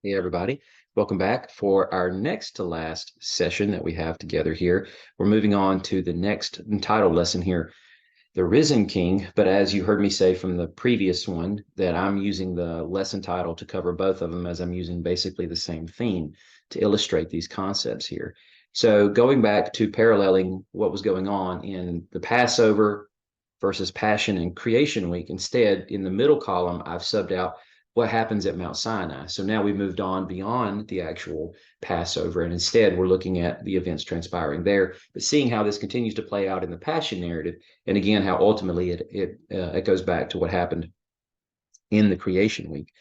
Hey, everybody. Welcome back for our next to last session that we have together here. We're moving on to the next title lesson here, The Risen King. But as you heard me say from the previous one, that I'm using the lesson title to cover both of them, as I'm using basically the same theme to illustrate these concepts here. So going back to paralleling what was going on in the Passover versus Passion and Creation Week, instead, in the middle column, I've subbed out what happens at Mount Sinai. So now we've moved on beyond the actual Passover, and instead we're looking at the events transpiring there, but seeing how this continues to play out in the Passion narrative, and again, how ultimately it goes back to what happened in the Creation Week.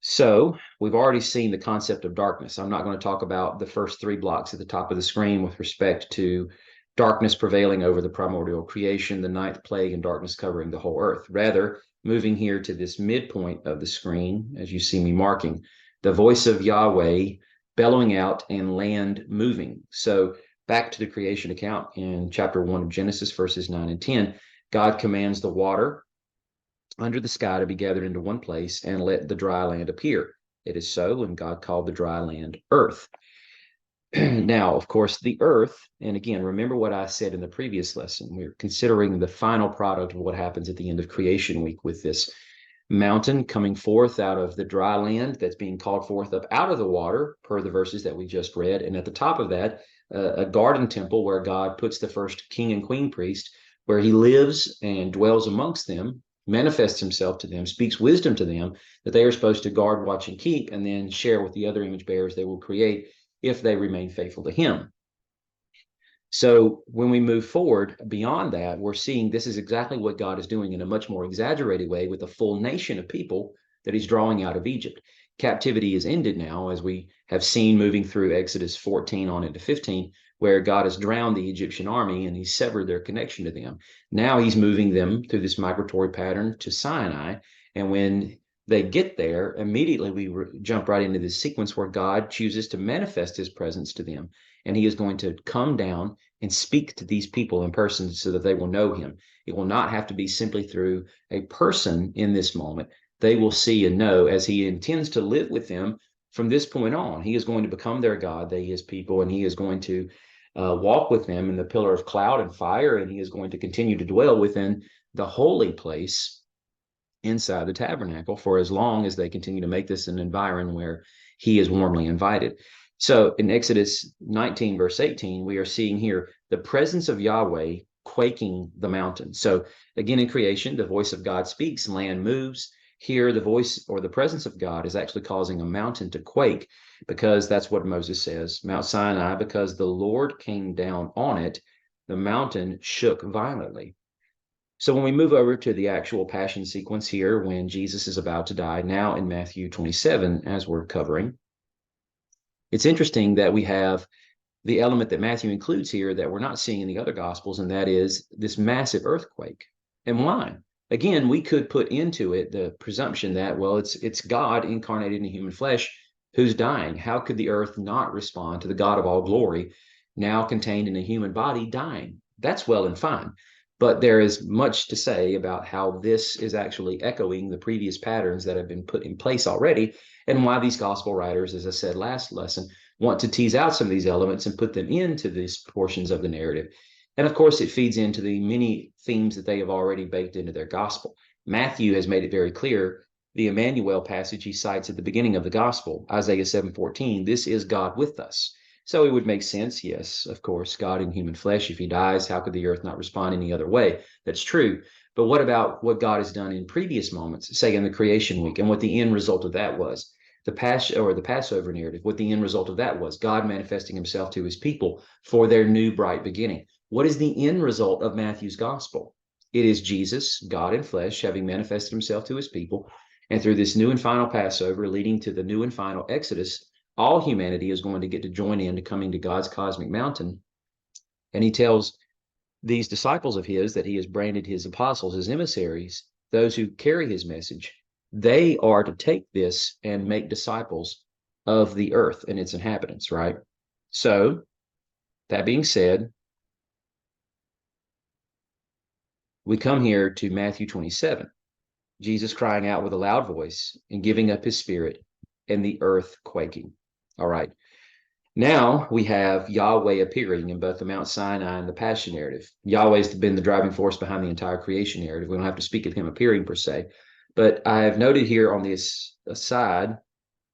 So we've already seen the concept of darkness. I'm not going to talk about the first three blocks at the top of the screen with respect to darkness prevailing over the primordial creation, the ninth plague, and darkness covering the whole earth. Rather, moving here to this midpoint of the screen, as you see me marking, the voice of Yahweh bellowing out and land moving. So back to the creation account in chapter 1 of Genesis, verses 9 and 10, God commands the water under the sky to be gathered into one place and let the dry land appear. It is so, and God called the dry land earth. Now, of course, the earth, and again, remember what I said in the previous lesson, we're considering the final product of what happens at the end of creation week with this mountain coming forth out of the dry land that's being called forth up out of the water, per the verses that we just read. And at the top of that, a garden temple where God puts the first king and queen priest, where he lives and dwells amongst them, manifests himself to them, speaks wisdom to them that they are supposed to guard, watch, and keep, and then share with the other image bearers they will create if they remain faithful to him. So when we move forward beyond that, we're seeing this is exactly what God is doing in a much more exaggerated way with a full nation of people that he's drawing out of Egypt. Captivity is ended now, as we have seen moving through Exodus 14 on into 15, where God has drowned the Egyptian army and he's severed their connection to them. Now he's moving them through this migratory pattern to Sinai. And when they get there, immediately we jump right into this sequence where God chooses to manifest his presence to them. And he is going to come down and speak to these people in person so that they will know him. It will not have to be simply through a person in this moment. They will see and know, as he intends to live with them from this point on. He is going to become their God, they his people, and he is going to walk with them in the pillar of cloud and fire, and he is going to continue to dwell within the holy place inside the tabernacle for as long as they continue to make this an environment where he is warmly invited. So in Exodus 19, verse 18, we are seeing here the presence of Yahweh quaking the mountain. So again, in creation, the voice of God speaks, land moves. Here, the voice or the presence of God is actually causing a mountain to quake, because that's what Moses says, Mount Sinai, because the Lord came down on it, the mountain shook violently. So when we move over to the actual passion sequence here, when Jesus is about to die, now in Matthew 27, as we're covering, it's interesting that we have the element that Matthew includes here that we're not seeing in the other gospels, and that is this massive earthquake. And why? Again, we could put into it the presumption that, well, it's God incarnated in human flesh who's dying. How could the earth not respond to the God of all glory, now contained in a human body, dying? That's well and fine. But there is much to say about how this is actually echoing the previous patterns that have been put in place already, and why these gospel writers, as I said last lesson, want to tease out some of these elements and put them into these portions of the narrative. And of course, it feeds into the many themes that they have already baked into their gospel. Matthew has made it very clear. The Emmanuel passage he cites at the beginning of the gospel, Isaiah 7:14, this is God with us. So it would make sense, yes, of course, God in human flesh. If he dies, how could the earth not respond any other way? That's true. But what about what God has done in previous moments, say in the creation week, and what the end result of that was? The Passover narrative, what the end result of that was, God manifesting himself to his people for their new bright beginning. What is the end result of Matthew's gospel? It is Jesus, God in flesh, having manifested himself to his people, and through this new and final Passover leading to the new and final Exodus, all humanity is going to get to join in to coming to God's cosmic mountain. And he tells these disciples of his that he has branded his apostles, his emissaries, those who carry his message. They are to take this and make disciples of the earth and its inhabitants, right? So, that being said, we come here to Matthew 27, Jesus crying out with a loud voice and giving up his spirit. and the earth quaking. All right. Now we have Yahweh appearing in both the Mount Sinai and the Passion narrative. Yahweh's been the driving force behind the entire creation narrative. We don't have to speak of him appearing per se, but I have noted here on this aside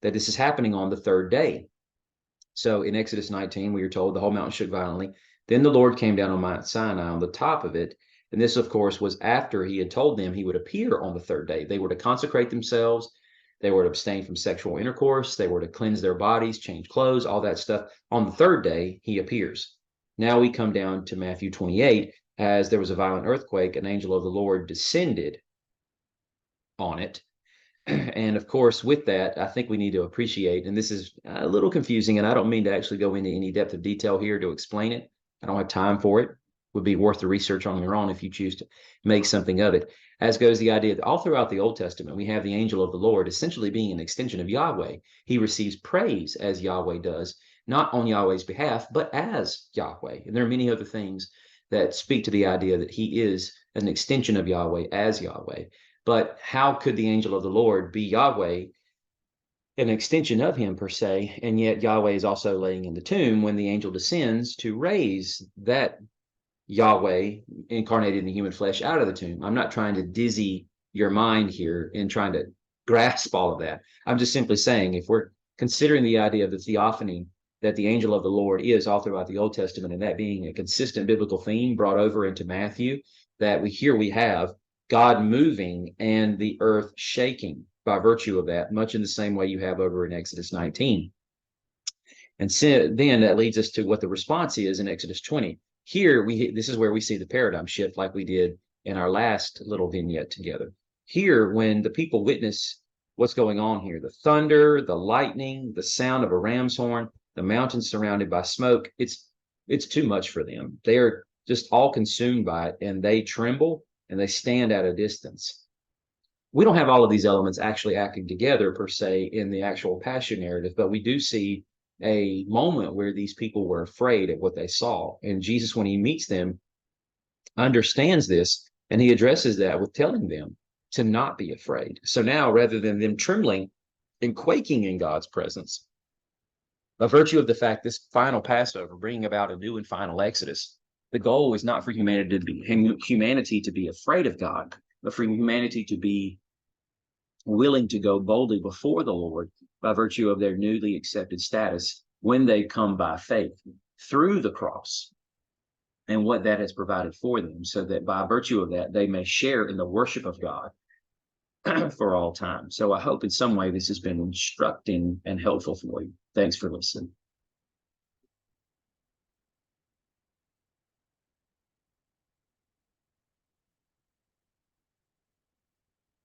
that this is happening on the third day. So in Exodus 19, we are told the whole mountain shook violently. Then the Lord came down on Mount Sinai on the top of it. And this, of course, was after he had told them he would appear on the third day. They were to consecrate themselves. They were to abstain from sexual intercourse. They were to cleanse their bodies, change clothes, all that stuff. On the third day, he appears. Now we come down to Matthew 28. As there was a violent earthquake, an angel of the Lord descended on it. And of course, with that, I think we need to appreciate, and this is a little confusing, and I don't mean to actually go into any depth of detail here to explain it. I don't have time for it. It would be worth the research on your own if you choose to make something of it. As goes the idea that all throughout the Old Testament, we have the angel of the Lord essentially being an extension of Yahweh. He receives praise as Yahweh does, not on Yahweh's behalf, but as Yahweh. And there are many other things that speak to the idea that he is an extension of Yahweh as Yahweh. But how could the angel of the Lord be Yahweh, an extension of him per se, and yet Yahweh is also laying in the tomb when the angel descends to raise that Yahweh incarnated in the human flesh out of the tomb? I'm not trying to dizzy your mind here in trying to grasp all of that. I'm just simply saying, if we're considering the idea of the theophany that the angel of the Lord is all throughout the Old Testament, and that being a consistent biblical theme brought over into Matthew, that we have God moving and the earth shaking by virtue of that, much in the same way you have over in Exodus 19. And so, then that leads us to what the response is in Exodus 20. Here, this is where we see the paradigm shift like we did in our last little vignette together. Here, when the people witness what's going on here, the thunder, the lightning, the sound of a ram's horn, the mountains surrounded by smoke, it's too much for them. They are just all consumed by it, and they tremble and they stand at a distance. We don't have all of these elements actually acting together per se in the actual Passion narrative, but we do see a moment where these people were afraid of what they saw. And Jesus, when he meets them, understands this, and he addresses that with telling them to not be afraid. So now, rather than them trembling and quaking in God's presence, by virtue of the fact this final Passover bringing about a new and final Exodus, the goal is not for humanity to be afraid of God, but for humanity to be willing to go boldly before the Lord by virtue of their newly accepted status when they come by faith through the cross and what that has provided for them, so that by virtue of that, they may share in the worship of God for all time. So I hope in some way this has been instructing and helpful for you. Thanks for listening.